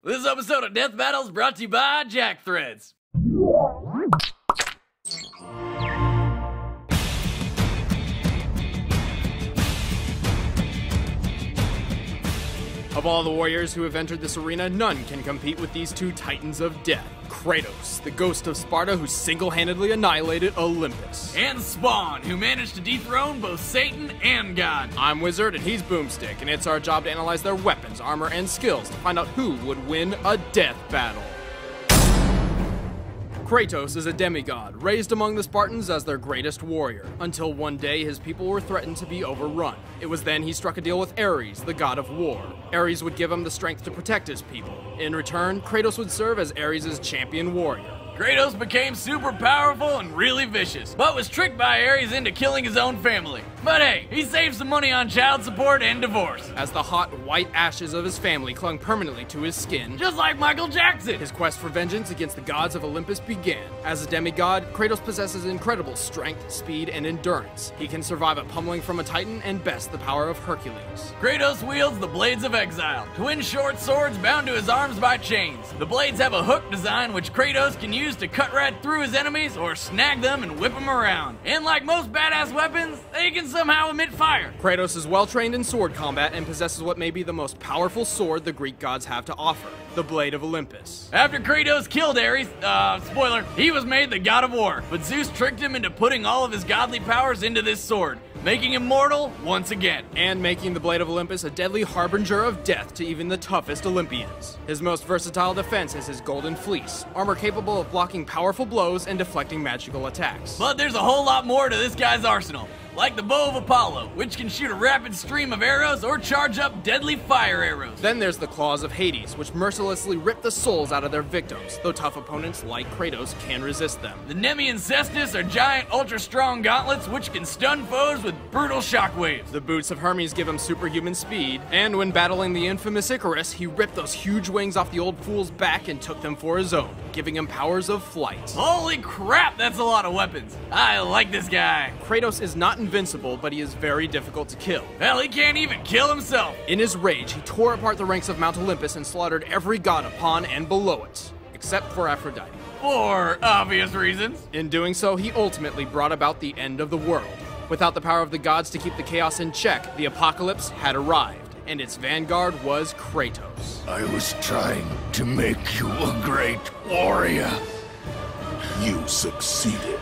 This episode of Death Battles brought to you by Jack Threads. Of all the warriors who have entered this arena, none can compete with these two titans of death. Kratos, the ghost of Sparta who single-handedly annihilated Olympus. And Spawn, who managed to dethrone both Satan and God. I'm Wizard and he's Boomstick, and it's our job to analyze their weapons, armor, and skills to find out who would win a death battle. Kratos is a demigod, raised among the Spartans as their greatest warrior, until one day his people were threatened to be overrun. It was then he struck a deal with Ares, the god of war. Ares would give him the strength to protect his people. In return, Kratos would serve as Ares' champion warrior. Kratos became super powerful and really vicious, but was tricked by Ares into killing his own family. But hey, he saved some money on child support and divorce. As the hot, white ashes of his family clung permanently to his skin, just like Michael Jackson, his quest for vengeance against the gods of Olympus began. As a demigod, Kratos possesses incredible strength, speed, and endurance. He can survive a pummeling from a titan and best the power of Hercules. Kratos wields the Blades of Exile, twin short swords bound to his arms by chains. The blades have a hook design which Kratos can use to cut right through his enemies or snag them and whip them around. And like most badass weapons, they can somehow emit fire. Kratos is well trained in sword combat and possesses what may be the most powerful sword the Greek gods have to offer, the Blade of Olympus. After Kratos killed Ares, spoiler, he was made the god of war, but Zeus tricked him into putting all of his godly powers into this sword, making him mortal once again. And making the Blade of Olympus a deadly harbinger of death to even the toughest Olympians. His most versatile defense is his golden fleece, armor capable of blocking powerful blows and deflecting magical attacks. But there's a whole lot more to this guy's arsenal. Like the bow of Apollo, which can shoot a rapid stream of arrows or charge up deadly fire arrows. Then there's the claws of Hades, which mercilessly rip the souls out of their victims, though tough opponents like Kratos can resist them. The Nemean Cestus are giant, ultra-strong gauntlets which can stun foes with brutal shockwaves. The boots of Hermes give him superhuman speed, and when battling the infamous Icarus, he ripped those huge wings off the old fool's back and took them for his own, giving him powers of flight. Holy crap, that's a lot of weapons. I like this guy. Kratos is not invincible, but he is very difficult to kill. Hell, he can't even kill himself. In his rage, he tore apart the ranks of Mount Olympus and slaughtered every god upon and below it, except for Aphrodite. For obvious reasons. In doing so, he ultimately brought about the end of the world. Without the power of the gods to keep the chaos in check, the apocalypse had arrived, and its vanguard was Kratos. I was trying to make you a great warrior. You succeeded.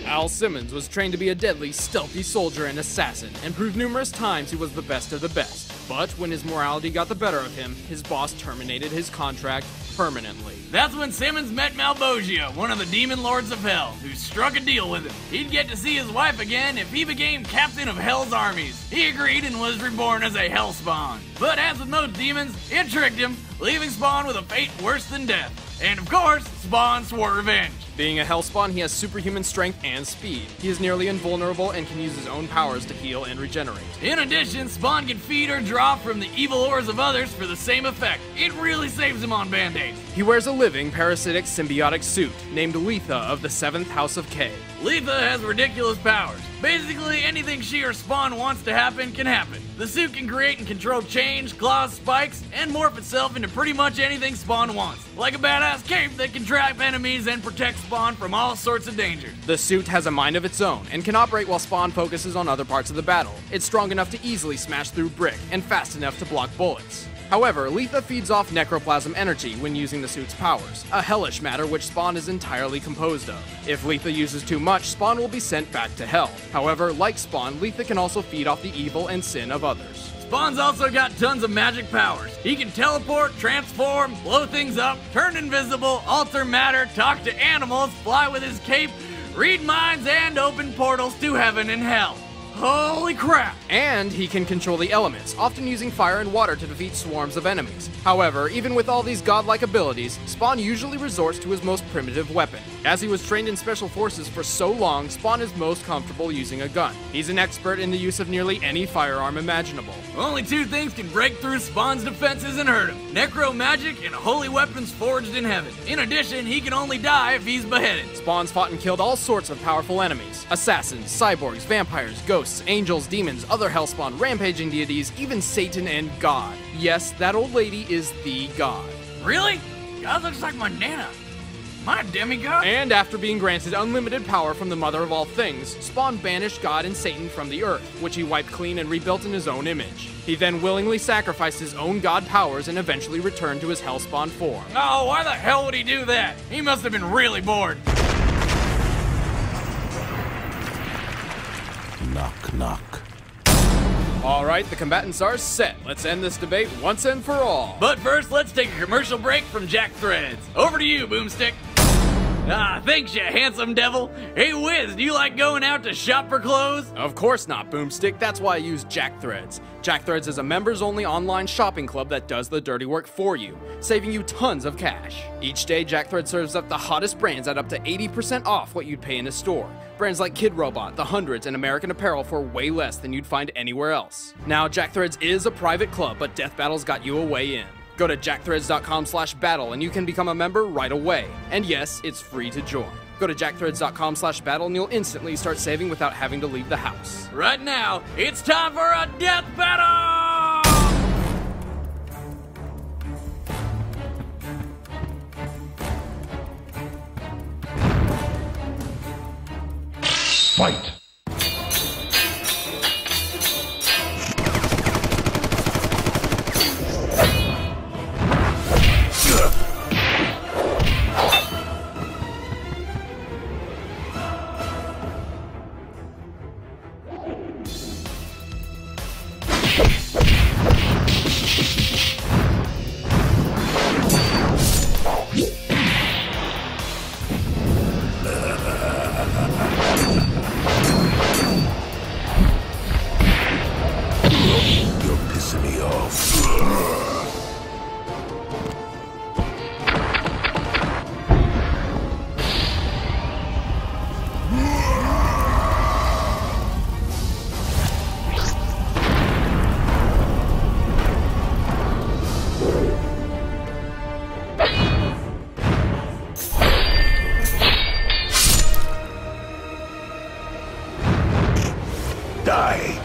Al Simmons was trained to be a deadly, stealthy soldier and assassin, and proved numerous times he was the best of the best. But when his morality got the better of him, his boss terminated his contract permanently. That's when Simmons met Malbogia, one of the demon lords of hell, who struck a deal with him. He'd get to see his wife again if he became captain of Hell's armies. He agreed and was reborn as a Hellspawn. But as with most demons, it tricked him, leaving Spawn with a fate worse than death. And of course, Spawn swore revenge. Being a Hellspawn, he has superhuman strength and speed. He is nearly invulnerable and can use his own powers to heal and regenerate. In addition, Spawn can feed or draw from the evil ores of others for the same effect. It really saves him on band-aids. He wears a living, parasitic, symbiotic suit, named Letha of the 7th House of K. Letha has ridiculous powers. Basically, anything she or Spawn wants to happen can happen. The suit can create and control change, claws, spikes, and morph itself into pretty much anything Spawn wants. Like a badass cape that can trap enemies and protect Spawn from all sorts of dangers. The suit has a mind of its own and can operate while Spawn focuses on other parts of the battle. It's strong enough to easily smash through brick and fast enough to block bullets. However, Letha feeds off necroplasm energy when using the suit's powers, a hellish matter which Spawn is entirely composed of. If Letha uses too much, Spawn will be sent back to hell. However, like Spawn, Letha can also feed off the evil and sin of others. Spawn's also got tons of magic powers. He can teleport, transform, blow things up, turn invisible, alter matter, talk to animals, fly with his cape, read minds, and open portals to heaven and hell. Holy crap! And he can control the elements, often using fire and water to defeat swarms of enemies. However, even with all these godlike abilities, Spawn usually resorts to his most primitive weapon. As he was trained in special forces for so long, Spawn is most comfortable using a gun. He's an expert in the use of nearly any firearm imaginable. Only two things can break through Spawn's defenses and hurt him: necro magic and holy weapons forged in heaven. In addition, he can only die if he's beheaded. Spawn's fought and killed all sorts of powerful enemies: assassins, cyborgs, vampires, ghosts, ghosts, angels, demons, other hellspawn, rampaging deities, even Satan and God. Yes, that old lady is the God. Really? God looks like my Nana. My demigod? And after being granted unlimited power from the mother of all things, Spawn banished God and Satan from the earth, which he wiped clean and rebuilt in his own image. He then willingly sacrificed his own god powers and eventually returned to his hellspawn form. Oh, why the hell would he do that? He must have been really bored. Knock, knock. Alright, the combatants are set. Let's end this debate once and for all. But first, let's take a commercial break from Jack Threads. Over to you, Boomstick. Ah, thanks, you handsome devil. Hey, Wiz, do you like going out to shop for clothes? Of course not, Boomstick. That's why I use Jack Threads. Jack Threads is a members-only online shopping club that does the dirty work for you, saving you tons of cash. Each day, Jack Threads serves up the hottest brands at up to 80% off what you'd pay in a store. Brands like Kid Robot, The Hundreds, and American Apparel for way less than you'd find anywhere else. Now, Jack Threads is a private club, but Death Battle's got you a way in. Go to jackthreads.com/battle and you can become a member right away. And yes, it's free to join. Go to jackthreads.com/battle and you'll instantly start saving without having to leave the house. Right now, it's time for a death battle! Fight! Die.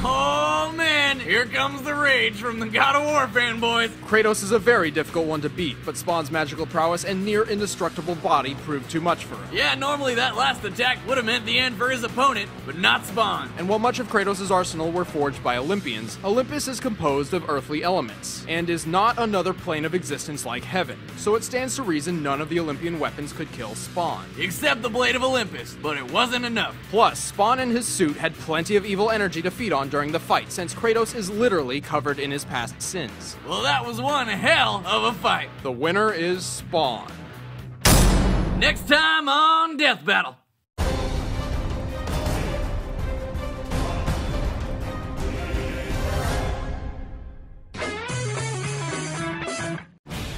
Oh man, here comes the rage from the God of War fanboys. Kratos is a very difficult one to beat, but Spawn's magical prowess and near indestructible body proved too much for him. Yeah, normally that last attack would have meant the end for his opponent, but not Spawn. And while much of Kratos' arsenal were forged by Olympians, Olympus is composed of earthly elements, and is not another plane of existence like heaven, so it stands to reason none of the Olympian weapons could kill Spawn. Except the Blade of Olympus, but it wasn't enough. Plus, Spawn and his suit had plenty of evil energy to feed on during the fight, since Kratos is literally covered in his past sins. Well, that was one hell of a fight. The winner is Spawn. Next time on Death Battle.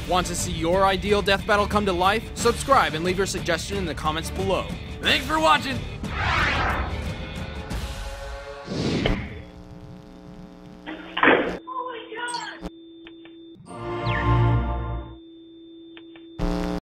Want to see your ideal death battle come to life? Subscribe and leave your suggestion in the comments below. Thanks for watching.